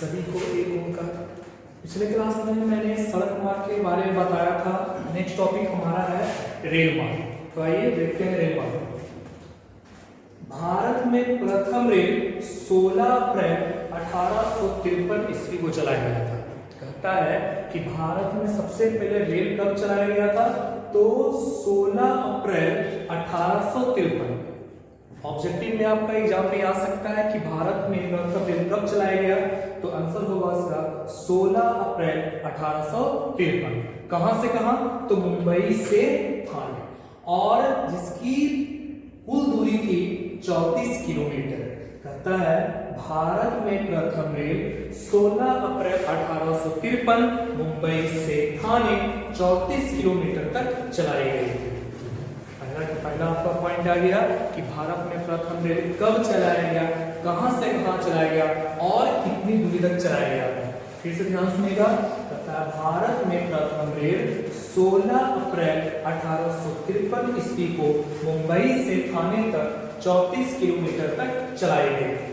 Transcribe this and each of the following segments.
सभी को एक ओम। पिछले क्लास में मैंने सड़क मार्ग के बारे में बताया था। नेक्स्ट टॉपिक हमारा है रेल मार्ग। तो आइए देखते हैं रेल मार्ग। भारत में प्रथम रेल 16 अप्रैल 1853 ईस्वी को चलाया गया था। कहता है कि भारत में सबसे पहले रेल कब चलाया गया था, तो 16 अप्रैल 1853। ऑब्जेक्टिव में आपका एग्जाम में आ सकता है कि भारत में प्रथम रेल कब चलाया गया, तो आंसर होगा इसका 16 अप्रैल 1853। कहां से कहां, तो मुंबई से थाने, और जिसकी कुल दूरी थी 34 किलोमीटर। कहता है भारत में प्रथम रेल 16 अप्रैल 1853 मुंबई से थाने 34 किलोमीटर तक चलाई गई थी। पहला आपका पॉइंट आ गया कि भारत में प्रथम रेल कब चलाया गया, कहां से कहां चलाया गया और कितनी दूरी तक चलाया गया। फिर से ध्यान सुनिएगा। कहता है भारत में प्रथम रेल 16 अप्रैल 1853 ईस्वी को मुंबई से थाने तक 34 किलोमीटर तक चलाई गई थी।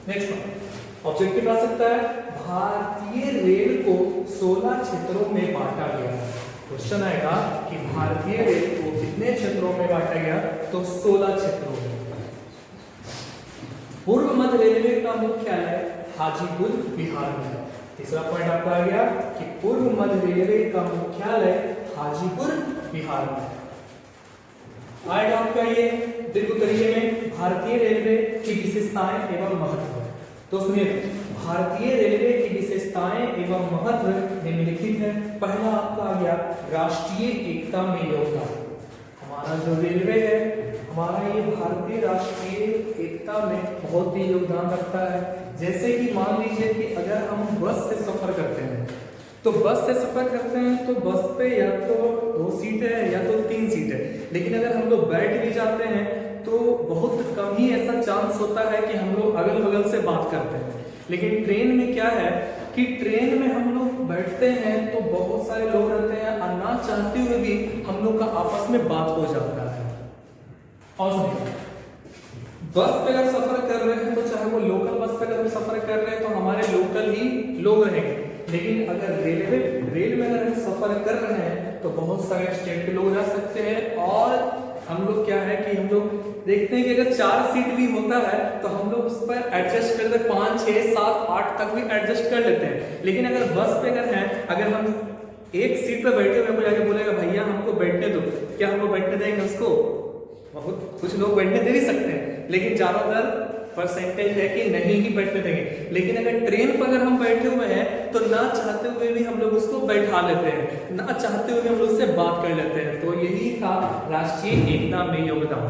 नेक्स्ट ऑब्जेक्टिव आ सकता है, भारतीय रेल को 16 क्षेत्रों में बांटा गया। क्वेश्चन आएगा कि भारतीय रेल को कितने क्षेत्रों में बांटा गया, तो 16 क्षेत्रों में। पूर्व मध्य रेलवे का मुख्यालय हाजीपुर बिहार में है। तीसरा पॉइंट आपका आ गया कि पूर्व मध्य रेलवे का मुख्यालय हाजीपुर बिहार में आएगा। आपका ये दीर्घ करिए में भारतीय रेलवे की विशेषताएं एवं महत्व। तो सुनिए, भारतीय रेलवे की विशेषताएं एवं महत्व निम्नलिखित है। पहला आपका आ गया राष्ट्रीय एकता में योगदान। हमारा जो रेलवे है, हमारा ये भारतीय राष्ट्रीय एकता में बहुत ही योगदान रखता है। जैसे कि मान लीजिए कि अगर हम बस से सफर करते हैं, तो बस से सफर करते हैं तो बस पे या तो 2 सीट है या तो 3 सीट है, लेकिन अगर हम लोग बैठ भी जाते हैं तो बहुत कम ही ऐसा चांस होता है कि हम लोग अगल बगल से बात करते हैं। लेकिन ट्रेन में क्या है कि ट्रेन में हम लोग बैठते हैं तो बहुत सारे लोग रहते हैं और ना चाहते हुए भी हम लोग का आपस में बात हो जाता है। और बस पे अगर सफर कर रहे हैं तो चाहे वो लोकल बस पे अगर हम सफर कर रहे हैं तो हमारे लोकल ही लोग रहेंगे। लेकिन अगर रेल में अगर हम सफर कर रहे हैं तो बहुत सारे स्टेट के लोग रह सकते हैं। और हम लोग क्या है कि हम लोग देखते हैं कि अगर 4 सीट भी होता है तो हम लोग उस पर एडजस्ट करते हैं, 5, 6, 7, 8 तक भी एडजस्ट कर लेते हैं। लेकिन अगर बस पे अगर है, अगर हम एक सीट पे बैठे हुए जाके बोलेगा भैया हमको बैठने दो, क्या हमको बैठने देंगे उसको? बहुत कुछ लोग बैठने दे भी सकते हैं, लेकिन ज्यादातर परसेंटेज है कि नहीं ही बैठने देंगे। लेकिन अगर ट्रेन पर अगर हम बैठे हुए हैं तो ना चाहते हुए भी हम लोग उसको बैठा लेते हैं, ना चाहते हुए भी हम लोग उससे बात कर लेते हैं। तो यही था राष्ट्रीय एकता में योगदान।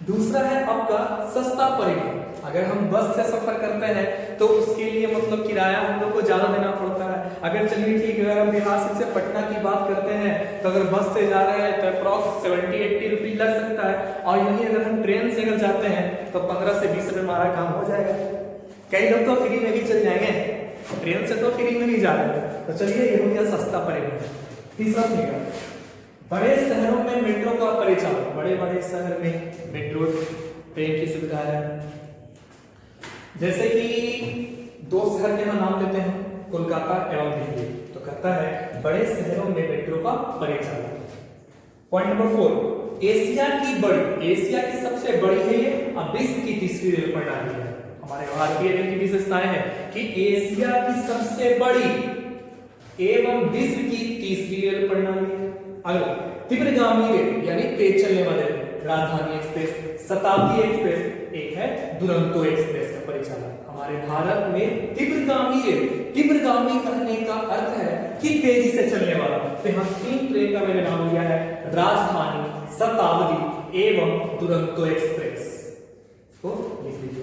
दूसरा है आपका सस्ता परिवहन। अगर हम बस से सफर करते हैं तो उसके लिए मतलब किराया हम लोग को ज्यादा देना पड़ता है। अगर चलिए ठीक है, अगर हम बिहार से पटना की बात करते हैं तो अगर बस से जा रहे हैं तो अप्रॉक्स 70-80 रुपीज लग सकता है। और यही अगर हम ट्रेन से अगर जाते हैं तो 15 से 20 रुपए में हमारा काम हो जाएगा। कई लोग तो फ्री में भी चल जाएंगे, ट्रेन से तो फ्री में नहीं जा रहे। तो चलिए ये हो गया सस्ता परिवहन। तीसरा सुनिएगा, बड़े शहरों में मेट्रो का परिचालन। बड़े बड़े शहर में मेट्रो ट्रेन की सुविधा है। जैसे कि 2 शहर के नाम लेते हैं, कोलकाता एवं दिल्ली। तो कहता है बड़े शहरों में मेट्रो का परिचालन। पॉइंट नंबर 4, एशिया की सबसे बड़ी है ये, और विश्व की तीसरी रेल प्रणाली है। हमारे भारतीय रेल की विशेषताएं है कि एशिया की सबसे बड़ी एवं विश्व की तीसरी रेल प्रणाली है। अगला तीव्रगामी रेल यानी तेज चलने वाले रेल, राजधानी एक्सप्रेस, शताब्दी एक्सप्रेस, एक है दुरंतो एक्सप्रेस का परिचालन। हमारे भारत में तीव्रगामी रेल, तीव्रगामी कहने का अर्थ है कि तेजी से चलने वाला। तो यहाँ 3 ट्रेन का मैंने नाम लिया है, राजधानी, शताब्दी एवं दुरंतो एक्सप्रेस। तो लिख लीजिए।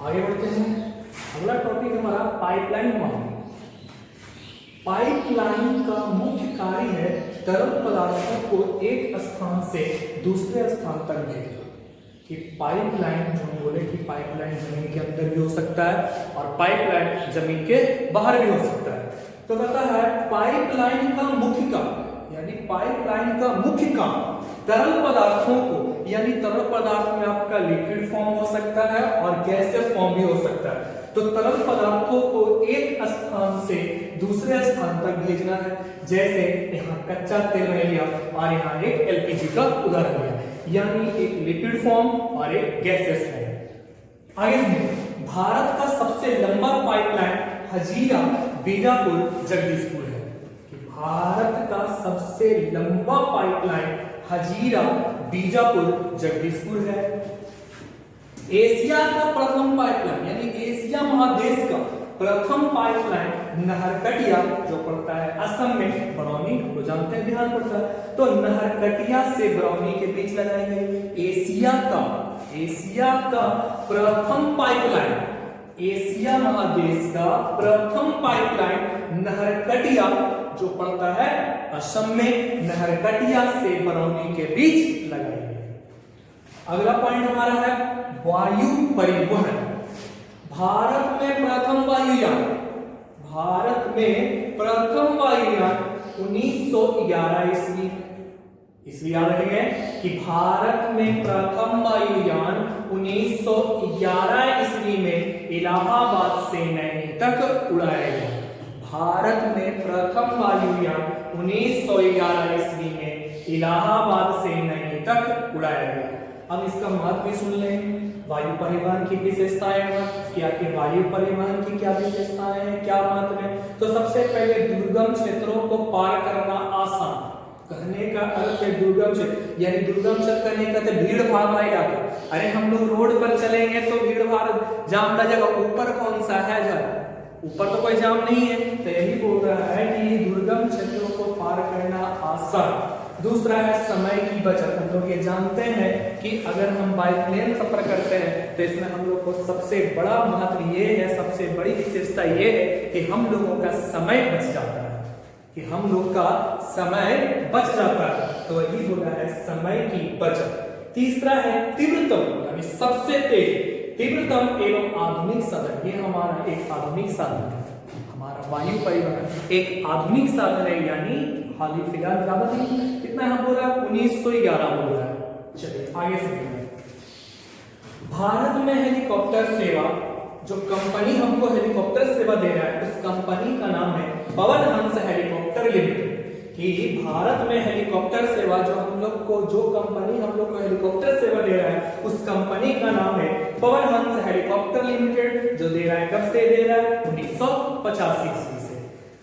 आगे बढ़ते हैं। अगला टॉपिक हमारा पाइपलाइन मार्ग। पाइपलाइन का मुख्य कार्य है तरल पदार्थों को एक स्थान से दूसरे स्थान तक भेजना। कि पाइपलाइन, जो हम बोले कि पाइपलाइन जमीन के अंदर भी हो सकता है और पाइपलाइन जमीन के बाहर भी हो सकता है। तो कहता है पाइपलाइन का मुख्य काम, यानी पाइपलाइन का मुख्य काम तरल पदार्थों को, यानी तरल पदार्थ में आपका लिक्विड फॉर्म हो सकता है और गैसियस फॉर्म भी हो सकता है। तो तरल पदार्थों को एक स्थान से दूसरे स्थान तक भेजना है। जैसे यहाँ कच्चा तेल ले लिया और यहाँ एक एलपीजी का उदाहरण लिया, यानी एक लिक्विड फॉर्म और एक गैसियस फॉर्म। आगे सुनिए, भारत का सबसे लंबा पाइपलाइन हजीरा बीजापुर जगदीशपुर है। भारत का सबसे लंबा पाइपलाइन हजीरा बीजापुर जगदीशपुर है। एशिया का प्रथम पाइपलाइन, यानी एशिया महादेश का प्रथम पाइपलाइन नहरकटिया, जो पड़ता है असम में, बरौनी, हम लोग जानते हैं बिहार पड़ता है, तो नहरकटिया से बरौनी के बीच लगाई गई। एशिया का प्रथम पाइपलाइन, एशिया महादेश का प्रथम पाइपलाइन नहरकटिया, जो पड़ता है असम में, नहरकटिया से बरौनी के बीच लगाई गई। अगला पॉइंट हमारा है वायु परिवहन। भारत में प्रथम वायुयान, भारत में प्रथम वायुयान 1911 ईस्वी, इसलिए याद रखेंगे कि भारत में प्रथम वायुयान 1911 ईस्वी में इलाहाबाद से नैनी तक उड़ाया गया। भारत में प्रथम वायुयान 1911 ईस्वी में इलाहाबाद से नैनी तक उड़ाया गया। अब इसका महत्व भी सुन लें। वायु परिवहन की विशेषताएं हैं कि आखिर वायु परिवहन की क्या विशेषताएं हैं, क्या महत्व है। तो सबसे पहले दुर्गम क्षेत्रों को पार करना आसान। कहने का अर्थ है दुर्गम क्षेत्र, यानी दुर्गम क्षेत्र कहने का भीड़ भाड़ वाला इलाका। अरे हम लोग रोड पर चलेंगे तो भीड़ भाड़ जाम ना जगह, ऊपर कौन सा है जगह, ऊपर तो कोई जाम नहीं है। तो यही बोल रहा है कि दुर्गम क्षेत्रों को पार करना आसान। दूसरा है समय की बचत। हम लोग ये जानते हैं कि अगर हम बाई प्लेन सफर करते हैं तो इसमें हम लोग को सबसे बड़ा महत्व ये है, सबसे बड़ी विशेषता ये है कि हम लोगों का समय बच जाता है, कि हम लोग का समय बच जाता है। तो वही बोला है समय की बचत। तीसरा है तीव्रतम, यानी सबसे तेज, तीव्रतम एवं आधुनिक साधन। ये हमारा एक आधुनिक साधन है, हमारा वायु परिवहन एक आधुनिक साधन है। यानी हाल ही फिलहाल ज्यादा नहीं, कितना हम बोल रहा है 1911 बोल रहा है। चलिए आगे से, भारत में हेलीकॉप्टर सेवा, जो कंपनी हमको हेलीकॉप्टर सेवा दे रहा है, उस कंपनी का नाम है पवन हंस हेलीकॉप्टर लिमिटेड। कि भारत में हेलीकॉप्टर सेवा, जो हम लोग को, जो कंपनी हम लोग को हेलीकॉप्टर सेवा दे रहा है, उस कंपनी का नाम है पवन हंस हेलीकॉप्टर लिमिटेड। जो दे रहा है, कब से दे रहा है, 1985 ईस्वी से।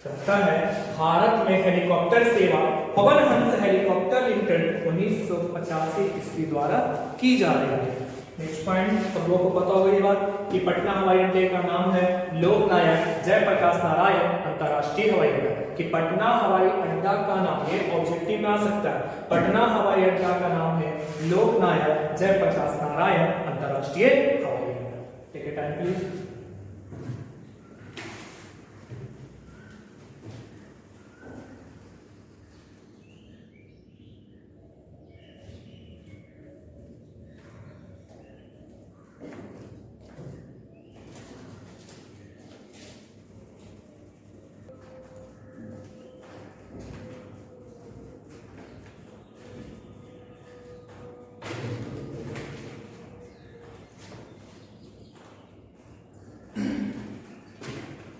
कहता है भारत में हेलीकॉप्टर सेवा पवन हंस हेलीकॉप्टर लिमिटेड 1985 ईस्वी द्वारा की जा रही है। नेक्स्ट पॉइंट, सब लोगों को पता होगा ये बात कि पटना हवाई अड्डे का नाम है लोकनायक जयप्रकाश नारायण अंतरराष्ट्रीय हवाई अड्डा। कि पटना हवाई अड्डा का नाम, ये ऑब्जेक्टिव में आ सकता है, पटना हवाई अड्डा का नाम है लोकनायक जयप्रकाश नारायण अंतरराष्ट्रीय हवाई अड्डा। Take a time please.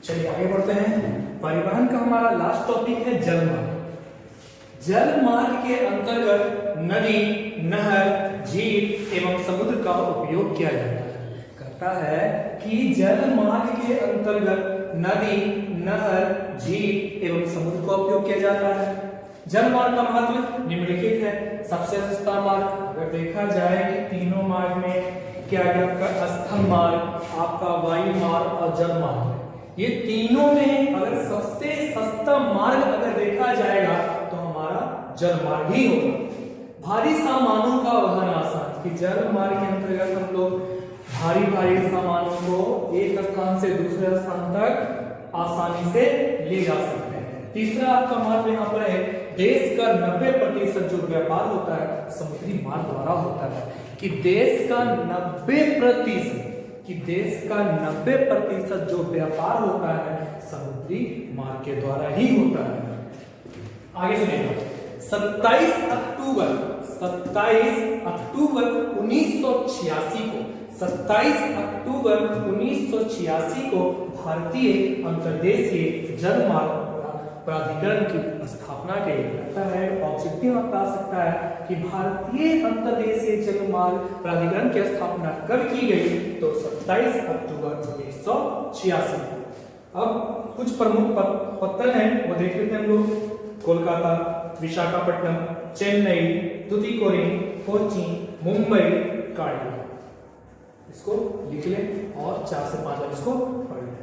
चलिए आगे बढ़ते हैं। परिवहन का हमारा लास्ट टॉपिक है जलमार्ग। जलमार्ग के अंतर्गत नदी, नहर, झील एवं समुद्र का उपयोग किया जाता है। कहता है कि जलमार्ग के अंतर्गत नदी, नहर, झील एवं समुद्र का उपयोग किया जाता है। जलमार्ग का महत्व निम्नलिखित है। सबसे सस्ता मार्ग, अगर देखा जाए कि तीनों मार्ग में क्या आपका स्थल मार्ग, आपका वायु मार्ग और जल मार्ग, ये तीनों में अगर सबसे सस्ता मार्ग अगर देखा जाएगा तो हमारा जल मार्ग ही होगा। भारी सामानों का वहन आसान, कि जल मार्ग के अंतर्गत हम लोग भारी भारी सामानों को एक स्थान से दूसरे स्थान तक आसानी से ले जा सकते हैं। तीसरा आपका मार्ग यहाँ पर है, देश का 90% जो व्यापार होता है समुद्री मार्ग द्वारा होता है। कि देश का 90% जो व्यापार होता है समुद्री मार्ग के द्वारा ही होता है। आगे सुनिएगा, 27 अक्टूबर 1986 को भारतीय अंतर्देशीय जलमार्ग प्राधिकरण की स्थापना के लिए लगता है। ऑब्जेक्टिव आपका आ सकता है कि भारतीय अंतर्देशीय जलमार्ग प्राधिकरण की स्थापना कब की गई, तो 27 अक्टूबर 1986। अब कुछ प्रमुख पत्तन हैं वो देख लेते हैं हम लोग। कोलकाता, विशाखापट्टनम, चेन्नई, तुतीकोरिन, कोच्चि, मुंबई, कार्डिफ। इसको लिख लें और 4 से 5 बार इसको पढ़ लें।